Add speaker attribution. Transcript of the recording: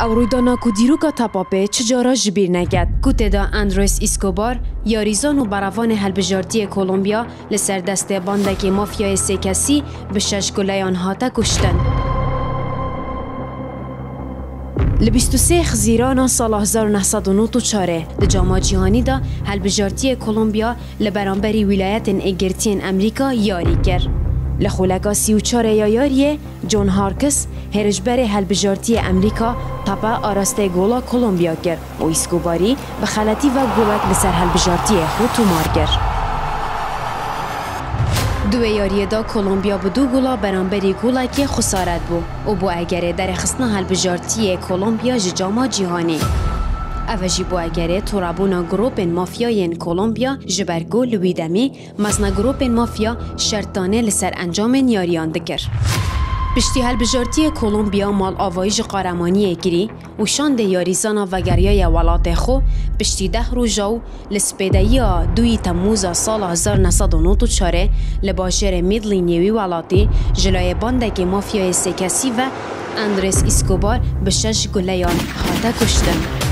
Speaker 1: او رویدانا که دیروکا تپاپه چجارا جبیر نگد که تدا اندرس اسکوبار یاریزان و براوان هلبجارتی کولومبیا لسر دست باندک مافیای سه کسی به 6 گلیان هاتا کشتن. ل 23 خزیران سال 1994 د جامعه جهانی دا هلبجارتی کولومبیا لبرانبری ولایت اگرتین امریکا یاری کرد. لخولکا 34 یاریه جون هارکس هرجبر هلبجارتی امریکا تپا آراسته گولا کولومبیا کرد و اسکوباری به خلطی و گولک لسر هلبجارتی خود تومار کرد. دو یاریه دا کولومبیا به 2 گولا برانبری گولا که خسارت بو و بو اگره در خصنا هلبجارتی کولومبیا جامعه جهانی. اوجی بو اگره تورابونا گروپن مافیاین کولومبیا جبرگو لویدمی مزنا گروپن مافیا شرطانه لسر انجام یاریان دکر. پشتی هلبجارتی کولومبیا مال آوایج قارمانی گیری و شان ده یاریزانا و گریای ولات خو پشتی 10 روزاو لسپیدایی 2 تموز سال 1994 لباشر میدلینیوی ولاتی جلای باندک مافیای سه کسی و اندرس اسکوبار به 6 گلیان هاتا کشتن.